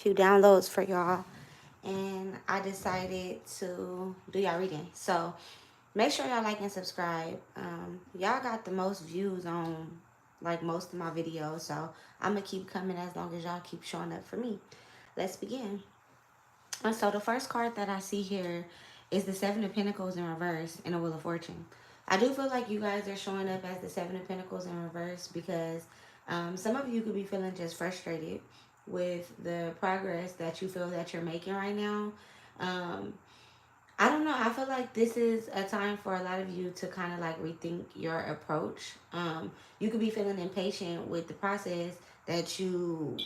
few downloads for y'all, and I decided to do y'all reading. So make sure y'all like and subscribe. Y'all got the most views on like most of my videos, so I'm gonna keep coming as long as y'all keep showing up for me. Let's begin. And so the first card that I see here is the Seven of Pentacles in reverse and the Wheel of Fortune. I do feel like you guys are showing up as the Seven of Pentacles in reverse because some of you could be feeling just frustrated with the progress that you feel that you're making right now. Um, I don't know. I feel like this is a time for a lot of you to kind of like rethink your approach. You could be feeling impatient with the process that you're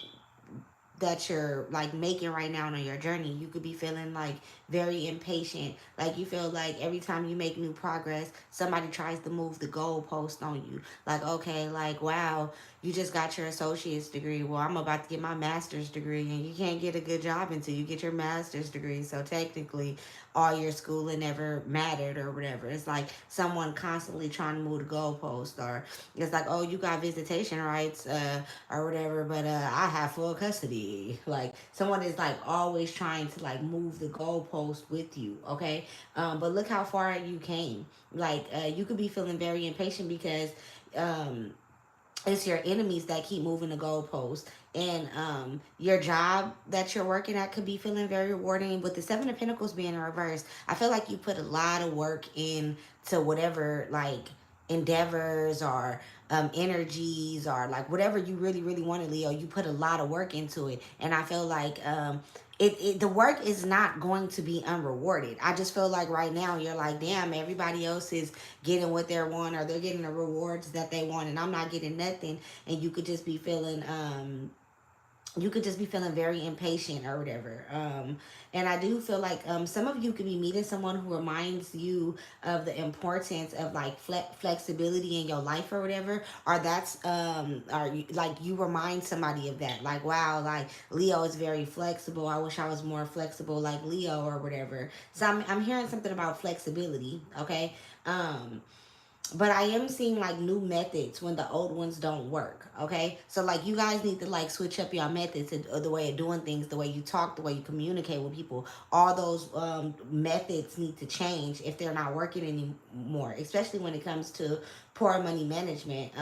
like making right now on your journey. You could be feeling like very impatient, like you feel like every time you make new progress somebody tries to move the goalpost on you. Like, okay, like, wow, you just got your associate's degree, well, I'm about to get my master's degree, and you can't get a good job until you get your master's degree, so technically all your schooling never mattered or whatever. It's like someone constantly trying to move the goalpost, or it's like, oh, you got visitation rights, or whatever, but I have full custody. Like someone is like always trying to like move the goalpost with you, okay? But look how far you came. Like you could be feeling very impatient because um, it's your enemies that keep moving the goalpost, and your job that you're working at could be feeling very rewarding. With the Seven of Pentacles being in reverse, I feel like you put a lot of work into whatever like endeavors or energies or like whatever you really really wanted, Leo. You put a lot of work into it, and I feel like the work is not going to be unrewarded. I just feel like right now you're like, damn, everybody else is getting what they want, or they're getting the rewards that they want, and I'm not getting nothing. And you could just be feeling very impatient or whatever. And I do feel like some of you could be meeting someone who reminds you of the importance of like flexibility in your life or whatever. Or like you remind somebody of that. Like, wow, like Leo is very flexible. I wish I was more flexible like Leo or whatever. So I'm hearing something about flexibility. Okay. But I am seeing like new methods when the old ones don't work. Okay, so like you guys need to like switch up your methods and the way of doing things, the way you talk, the way you communicate with people. All those methods need to change if they're not working anymore, especially when it comes to poor money management.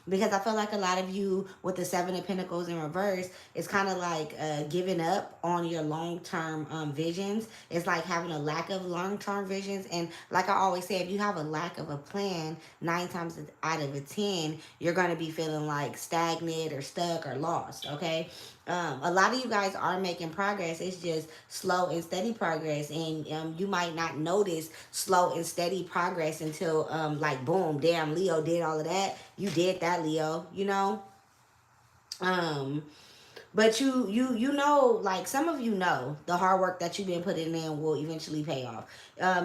Because I feel like a lot of you with the Seven of Pentacles in reverse is kind of like giving up on your long term visions. It's like having a lack of long term visions. And like I always say, if you have a lack of a plan, 9 times out of 10, you're going to be feeling like stagnant or stuck or lost. Okay. A lot of you guys are making progress. It's just slow and steady progress, and you might not notice slow and steady progress until like boom, damn, Leo did all of that. You did that, Leo. You know. Um, but you know, like some of you know, the hard work that you've been putting in will eventually pay off.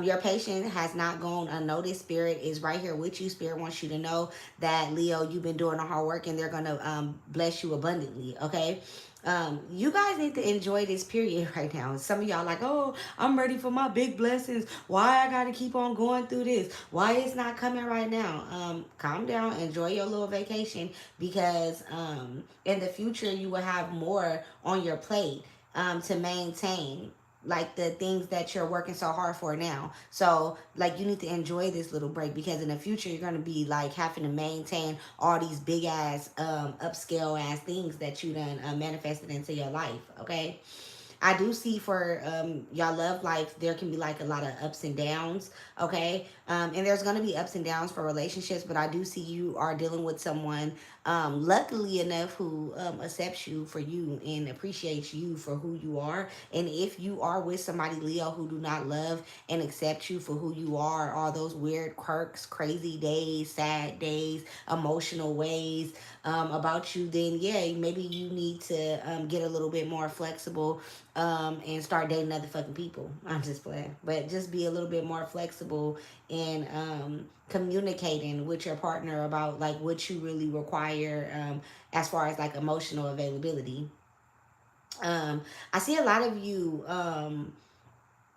Your patience has not gone unnoticed. Spirit is right here with you. Spirit wants you to know that, Leo, you've been doing the hard work, and they're gonna bless you abundantly. Okay. You guys need to enjoy this period right now. Some of y'all like, oh, I'm ready for my big blessings. Why I gotta keep on going through this? Why it's not coming right now? Calm down, enjoy your little vacation, because in the future you will have more on your plate to maintain like the things that you're working so hard for now. So like you need to enjoy this little break, because in the future you're going to be like having to maintain all these big ass upscale ass things that you done manifested into your life. Okay. I do see for y'all love life, there can be like a lot of ups and downs, okay? And there's gonna be ups and downs for relationships, but I do see you are dealing with someone, luckily enough, who accepts you for you and appreciates you for who you are. And if you are with somebody, Leo, who do not love and accept you for who you are, all those weird quirks, crazy days, sad days, emotional ways about you, then yeah, maybe you need to get a little bit more flexible and start dating other fucking people. I'm just playing. But just be a little bit more flexible in communicating with your partner about like what you really require as far as like emotional availability. Um, I see a lot of you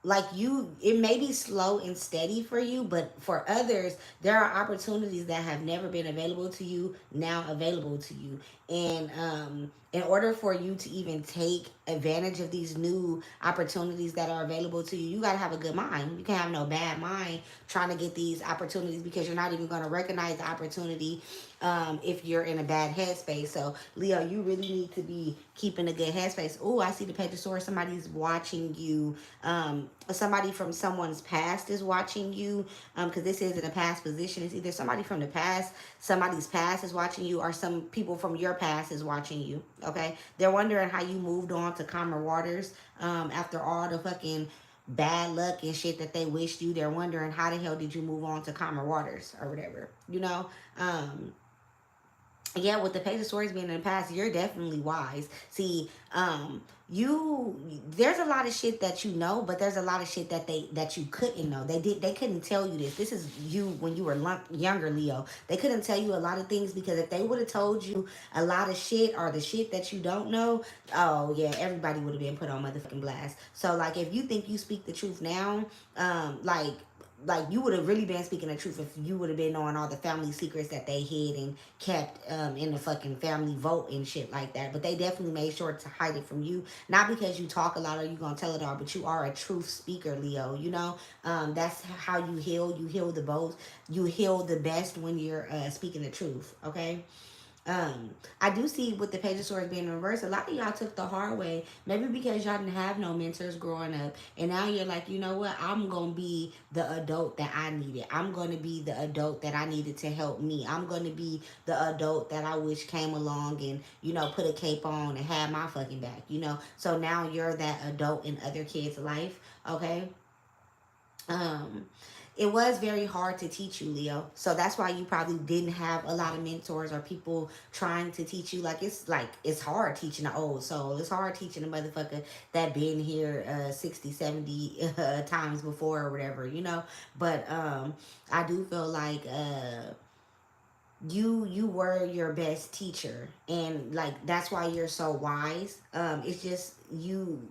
like you, it may be slow and steady for you, but for others there are opportunities that have never been available to you now available to you. And in order for you to even take advantage of these new opportunities that are available to you, you got to have a good mind. You can't have no bad mind trying to get these opportunities, because you're not even going to recognize the opportunity if you're in a bad headspace. So, Leo, you really need to be keeping a good headspace. Oh, I see the page of swords. Somebody's watching you. Somebody from someone's past is watching you, because this is in a past position. It's either somebody from the past, somebody's past is watching you, or some people from your past is watching you. Okay, they're wondering how you moved on to calmer waters after all the fucking bad luck and shit that they wished you. They're wondering how the hell did you move on to calmer waters or whatever, you know. Yeah, with the page of swords being in the past, you're definitely wise. See, you there's a lot of shit that you know, but there's a lot of shit that you couldn't know. They couldn't tell you this. This is you when you were younger, Leo. They couldn't tell you a lot of things, because if they would have told you a lot of shit, or the shit that you don't know, oh yeah, everybody would have been put on motherfucking blast. So like, if you think you speak the truth now, like you would have really been speaking the truth if you would have been knowing all the family secrets that they hid and kept in the fucking family vote and shit like that. But they definitely made sure to hide it from you, not because you talk a lot or you gonna tell it all, but you are a truth speaker, Leo. You know, that's how you heal. You heal the most. You heal the best when you're speaking the truth. Okay. I do see with the Page of Swords being reversed, a lot of y'all took the hard way. Maybe because y'all didn't have no mentors growing up. And now you're like, you know what? I'm going to be the adult that I needed. I'm going to be the adult that I needed to help me. I'm going to be the adult that I wish came along and, you know, put a cape on and had my fucking back, you know? So now you're that adult in other kids' life, okay? Um, it was very hard to teach you, Leo. So that's why you probably didn't have a lot of mentors or people trying to teach you. Like it's hard teaching an old soul. It's hard teaching a motherfucker that been here 60, 70 times before or whatever, you know. But I do feel like you were your best teacher, and like that's why you're so wise. It's just you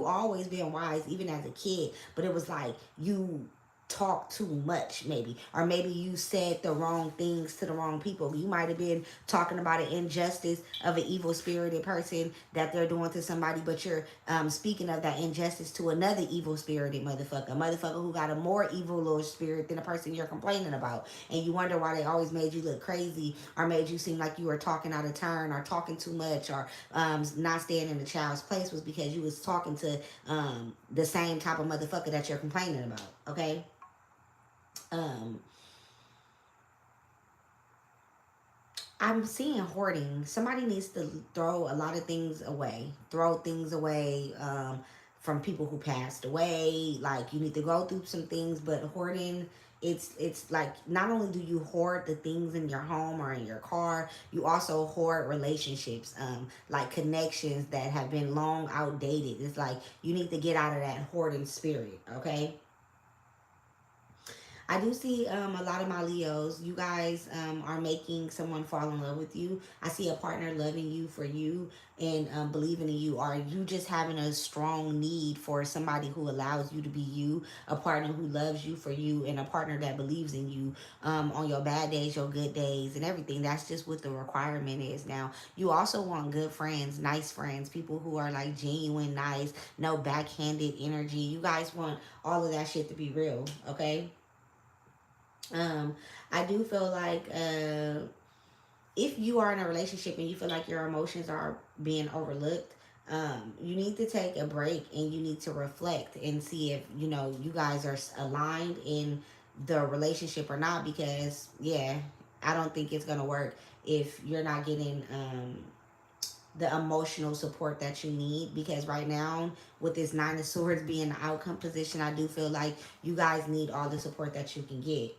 always been wise even as a kid, but it was like you talk too much, maybe, or maybe you said the wrong things to the wrong people. You might have been talking about an injustice of an evil spirited person that they're doing to somebody, but you're speaking of that injustice to another evil spirited motherfucker, a motherfucker who got a more evil little spirit than the person you're complaining about, and you wonder why they always made you look crazy, or made you seem like you were talking out of turn, or talking too much, or not staying in the child's place, was because you was talking to the same type of motherfucker that you're complaining about. Okay. um I'm seeing hoarding. Somebody needs to throw a lot of things away. Throw things away from people who passed away. Like, you need to go through some things, but hoarding, it's like, not only do you hoard the things in your home or in your car, you also hoard relationships, like connections that have been long outdated. It's like you need to get out of that hoarding spirit, okay? I do see a lot of my Leos. You guys are making someone fall in love with you. I see a partner loving you for you and believing in you. Or you just having a strong need for somebody who allows you to be you, a partner who loves you for you, and a partner that believes in you on your bad days, your good days, and everything. That's just what the requirement is now. You also want good friends, nice friends, people who are like genuine, nice, no backhanded energy. You guys want all of that shit to be real, okay? Um, I do feel like if you are in a relationship and you feel like your emotions are being overlooked, you need to take a break and you need to reflect and see if, you know, you guys are aligned in the relationship or not. Because, yeah, I don't think it's going to work if you're not getting the emotional support that you need. Because right now, with this Nine of Swords being the outcome position, I do feel like you guys need all the support that you can get.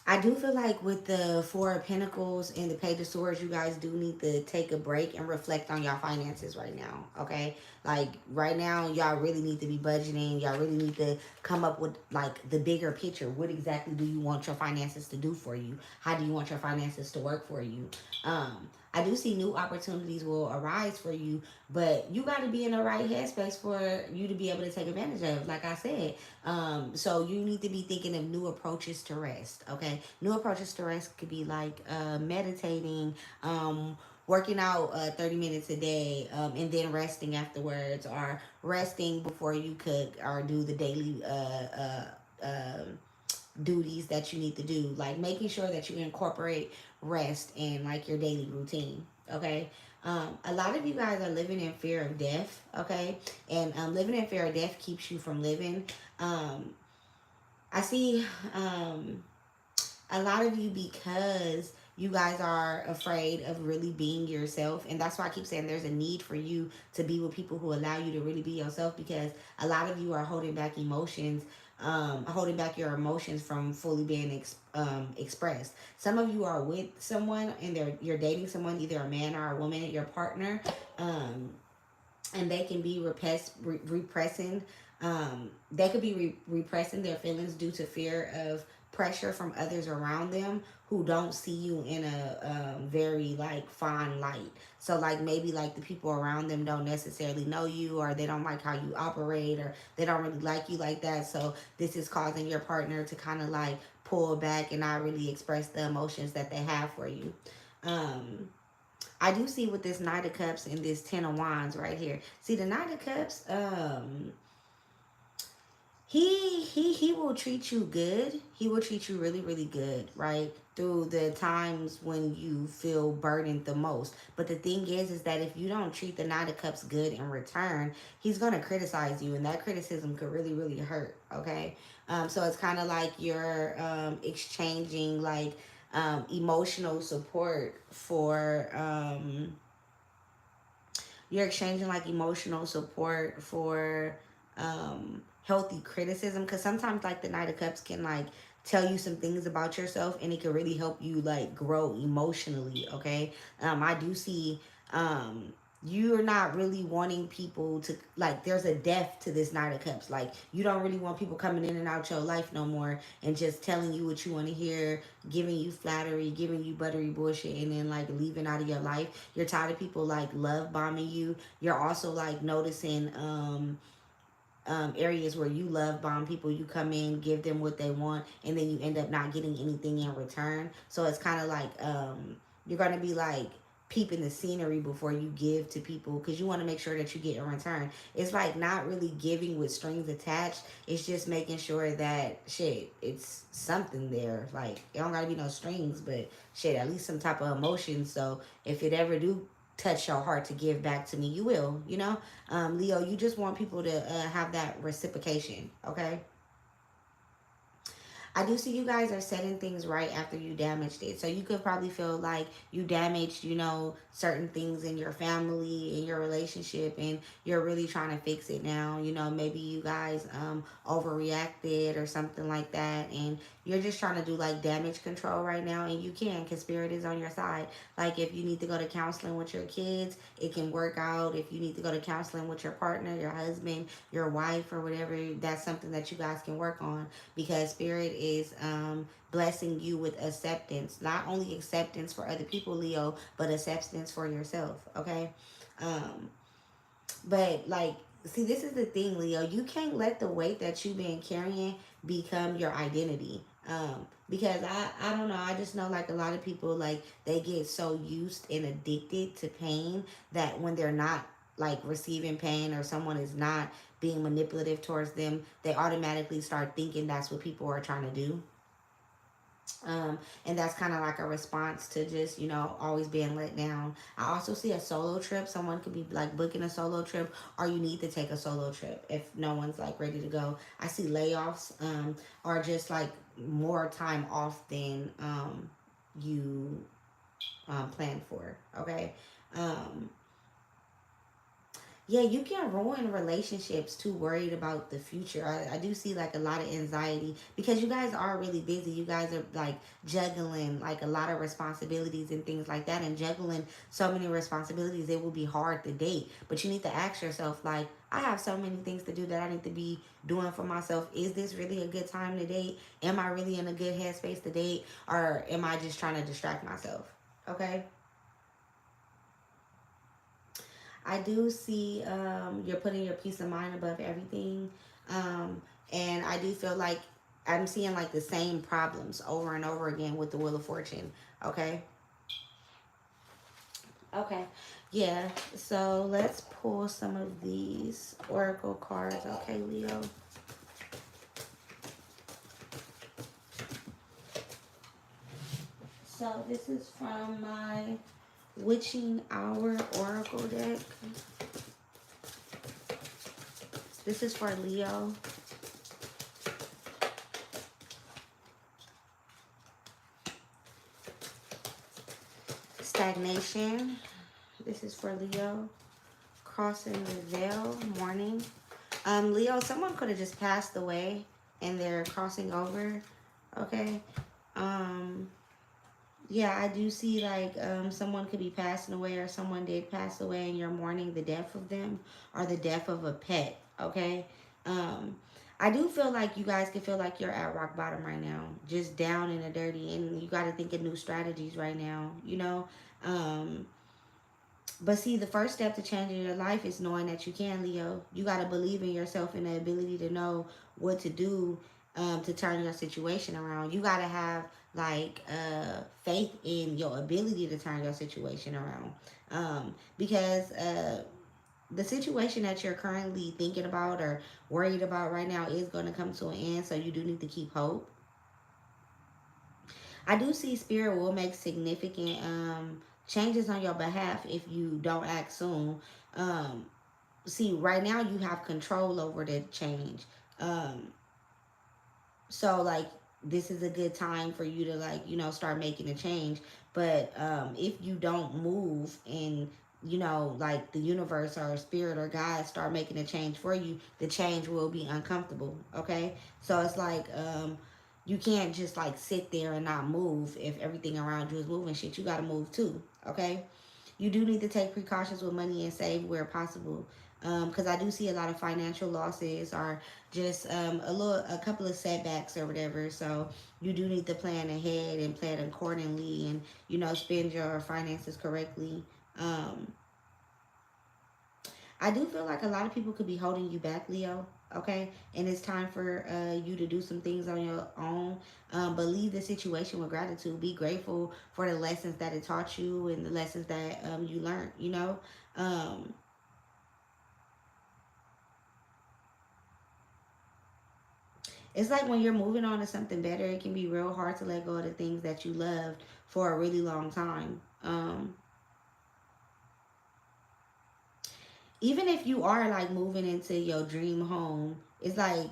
I do feel like with the Four of Pentacles and the Page of Swords, you guys do need to take a break and reflect on your finances right now, okay? Like, right now, y'all really need to be budgeting. Y'all really need to come up with, like, the bigger picture. What exactly do you want your finances to do for you? How do you want your finances to work for you? I do see new opportunities will arise for you, but you got to be in the right headspace for you to be able to take advantage of, like I said. So you need to be thinking of new approaches to rest, okay? New approaches to rest could be like meditating, working out 30 minutes a day, and then resting afterwards, or resting before you cook or do the daily duties that you need to do, like making sure that you incorporate rest in like your daily routine. Okay. A lot of you guys are living in fear of death. Okay. And living in fear of death keeps you from living. um, I see a lot of you, because you guys are afraid of really being yourself, and that's why I keep saying there's a need for you to be with people who allow you to really be yourself, because a lot of you are holding back emotions, holding back your emotions from fully being expressed. Some of you are with someone and you're dating someone, either a man or a woman, your partner, um, and they can be repressing. They could be repressing their feelings due to fear of pressure from others around them who don't see you in a very like fine light. So like maybe like the people around them don't necessarily know you, or they don't like how you operate, or they don't really like you like that. So this is causing your partner to kind of like pull back and not really express the emotions that they have for you. um I do see with this Knight of Cups and this Ten of Wands right here. See the Knight of Cups, he will treat you good. He will treat you really, really good, right? Through the times when you feel burdened the most. But the thing is that if you don't treat the Knight of Cups good in return, he's gonna criticize you, and that criticism could really, really hurt. Okay, so it's kind of like you're exchanging like emotional support for you're exchanging like emotional support for healthy criticism, because sometimes like the Knight of Cups can like tell you some things about yourself, and it can really help you like grow emotionally. Okay, I do see you're not really wanting people to like, there's a death to this Knight of Cups. Like you don't really want people coming in and out your life no more and just telling you what you want to hear, giving you flattery, giving you buttery bullshit, and then like leaving out of your life. You're tired of people like love bombing you. You're also like noticing areas where you love bomb people. You come in, give them what they want, and then you end up not getting anything in return. So it's kind of like you're gonna be like peeping the scenery before you give to people, because you want to make sure that you get in return. It's like not really giving with strings attached. It's just making sure that shit, it's something there. Like it don't gotta be no strings, but shit, at least some type of emotion. So if it ever do touch your heart to give back to me, you will, you know. Leo, you just want people to have that reciprocation. Okay. I do see you guys are setting things right after you damaged it. So you could probably feel like you damaged, you know, certain things in your family, in your relationship, and you're really trying to fix it now. You know, maybe you guys overreacted or something like that, and you're just trying to do like damage control right now, and you can, because spirit is on your side. Like if you need to go to counseling with your kids, it can work out. If you need to go to counseling with your partner, your husband, your wife, or whatever, that's something that you guys can work on, because spirit is blessing you with acceptance. Not only acceptance for other people, Leo, but acceptance for yourself. Okay. um but like, see, this is the thing, Leo. You can't let the weight that you've been carrying become your identity. Because I don't know, I just know like a lot of people, like they get so used and addicted to pain that when they're not like receiving pain, or someone is not being manipulative towards them, they automatically start thinking that's what people are trying to do. And that's kind of like a response to just, you know, always being let down. I also see a solo trip. Someone could be like booking a solo trip, or you need to take a solo trip if no one's like ready to go. I see layoffs, or just like more time off than you plan for. Okay. Um, yeah, you can ruin relationships too worried about the future. I do see like a lot of anxiety, because you guys are really busy. You guys are like juggling like a lot of responsibilities and things like that. And juggling so many responsibilities, it will be hard to date. But you need to ask yourself, like, I have so many things to do that I need to be doing for myself. Is this really a good time to date? Am I really in a good headspace to date? Or am I just trying to distract myself? Okay. I do see you're putting your peace of mind above everything. Um, and I do feel like I'm seeing like the same problems over and over again with the Wheel of Fortune. Okay. Okay. Yeah. So let's pull some of these oracle cards. Okay, Leo. So this is from my Witching Hour Oracle deck. This is for Leo. Stagnation. This is for Leo. Crossing the veil. Mourning. Leo, someone could have just passed away and they're crossing over. Okay. Um, yeah, I do see like someone could be passing away or someone did pass away and you're mourning the death of them or the death of a pet. Okay. Um, I do feel like you guys can feel like you're at rock bottom right now, just down in the dirty, and you got to think of new strategies right now, you know. Um, but see, the first step to changing your life is knowing that you can, Leo. You got to believe in yourself and the ability to know what to do to turn your situation around. You got to have like faith in your ability to turn your situation around. Because the situation that you're currently thinking about or worried about right now is going to come to an end. So you do need to keep hope. I do see spirit will make significant changes on your behalf if you don't act soon. Um, See, right now you have control over the change. Um, so like this is a good time for you to like start making a change. But if you don't move and like the universe or spirit or God start making a change for you, the change will be uncomfortable. Okay, so it's like you can't just like sit there and not move if everything around you is moving. Shit, you got to move too. Okay, you do need to take precautions with money and save where possible, because I do see a lot of financial losses or just a couple of setbacks or whatever. So you do need to plan ahead and plan accordingly, and spend your finances correctly. um I do feel like a lot of people could be holding you back, Leo. Okay, and it's time for you to do some things on your own. But leave the situation with gratitude. Be grateful for the lessons that it taught you and the lessons that you learned. Um, it's like when you're moving on to something better, it can be real hard to let go of the things that you loved for a really long time. Even if you are like moving into your dream home, it's like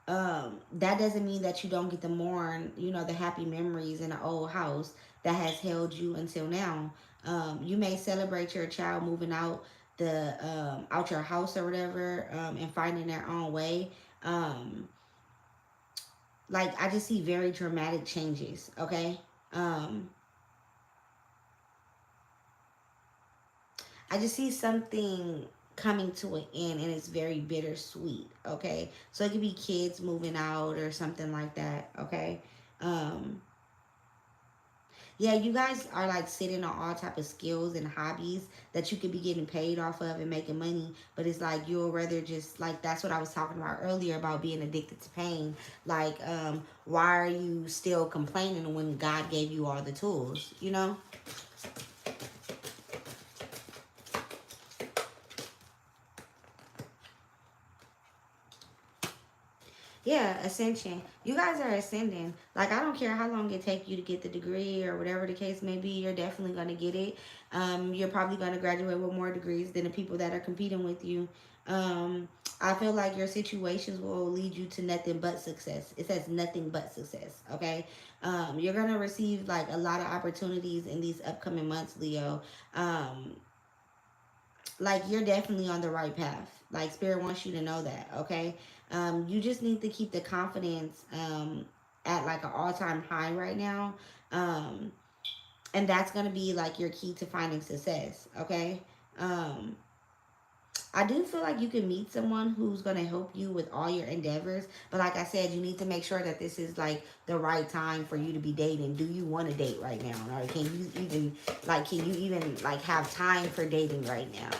that doesn't mean that you don't get to mourn, the happy memories in the old house that has held you until now. You may celebrate your child moving out the out your house or whatever, and finding their own way. Um, like I just see very dramatic changes. Okay. Um, I just see something coming to an end and it's very bittersweet. Okay. So it could be kids moving out or something like that. Okay. Um, yeah, you guys are like sitting on all type of skills and hobbies that you could be getting paid off of and making money, but it's like you'll rather just like that's what I was talking about earlier about being addicted to pain. Like, why are you still complaining when God gave you all the tools? Yeah, ascension. You guys are ascending. Like I don't care how long it take you to get the degree or whatever the case may be, you're definitely gonna get it. You're probably gonna graduate with more degrees than the people that are competing with you. Um, I feel like your situations will lead you to nothing but success. It says nothing but success. Okay. You're gonna receive like a lot of opportunities in these upcoming months, Leo. Um, like you're definitely on the right path. Like spirit wants you to know that. Okay. You just need to keep the confidence at like an all-time high right now. um and that's going to be like your key to finding success. Okay. um I do feel like you can meet someone who's going to help you with all your endeavors, but like I said, you need to make sure that this is like the right time for you to be dating. Do you want to date right now, or can you even like have time for dating right now?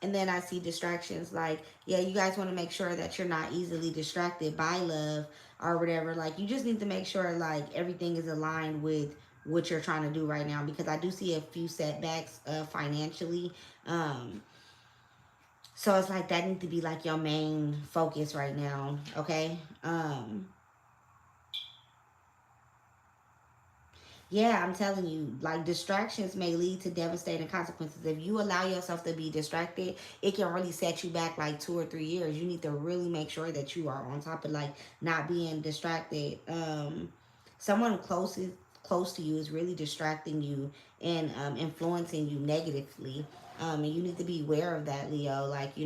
And then I see distractions like, yeah, you guys want to make sure that you're not easily distracted by love or whatever. Like, you just need to make sure like everything is aligned with what you're trying to do right now, because I do see a few setbacks financially. um so it's like that need to be like your main focus right now, okay? Yeah, I'm telling you, like, distractions may lead to devastating consequences. If you allow yourself to be distracted, it can really set you back like 2 or 3 years. You need to really make sure that you are on top of like not being distracted. Someone close to you is really distracting you and influencing you negatively. And you need to be aware of that, Leo. Like,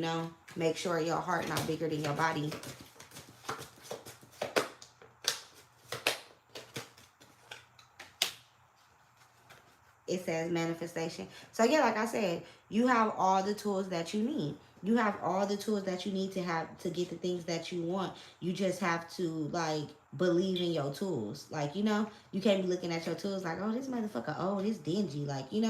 make sure your heart not bigger than your body. It says manifestation. So yeah, like I said, you have all the tools that you need. You have all the tools that you need to have to get the things that you want. You just have to like believe in your tools. Like, you can't be looking at your tools like, oh, this motherfucker, oh, this dingy. Like, you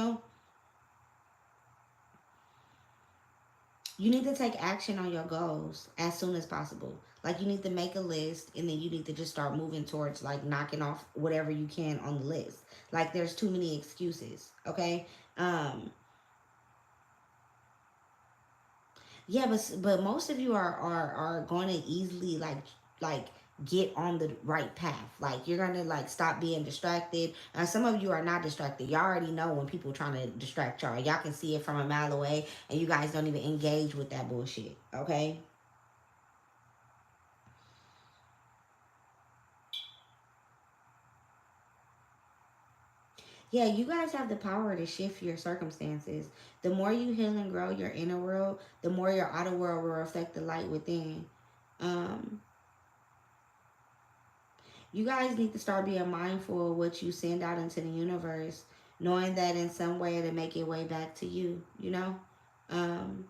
need to take action on your goals as soon as possible. Like, you need to make a list, and then you need to just start moving towards like knocking off whatever you can on the list. Like, there's too many excuses, okay? Yeah, but most of you are going to easily like get on the right path. Like, you're gonna like stop being distracted. And some of you are not distracted. Y'all already know when people trying to distract y'all. Y'all can see it from a mile away, and you guys don't even engage with that bullshit. Okay. Yeah, you guys have the power to shift your circumstances. The more you heal and grow your inner world, the more your outer world will reflect the light within. Um, you guys need to start being mindful of what you send out into the universe, knowing that in some way it'll make its way back to you. Um,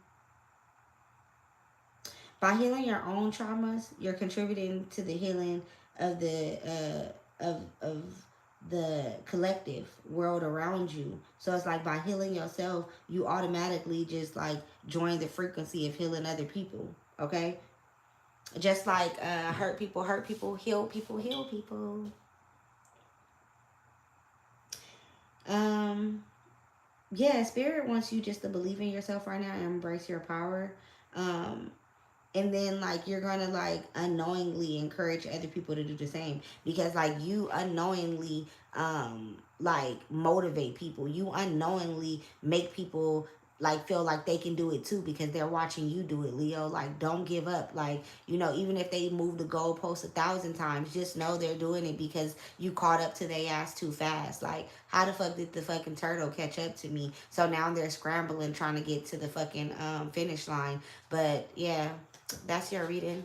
by healing your own traumas, you're contributing to the healing of of the collective world around you. So it's like by healing yourself, you automatically just like join the frequency of healing other people. Okay? Just like hurt people, heal people, heal people. Um, yeah, spirit wants you just to believe in yourself right now and embrace your power. Um, and then like you're gonna like unknowingly encourage other people to do the same, because like you unknowingly like motivate people. You unknowingly make people like feel like they can do it too, because they're watching you do it, Leo. Like, don't give up. Like, even if they move the goalpost 1,000 times, just know they're doing it because you caught up to their ass too fast. Like, how the fuck did the fucking turtle catch up to me? So now they're scrambling trying to get to the fucking finish line. But yeah, that's your reading.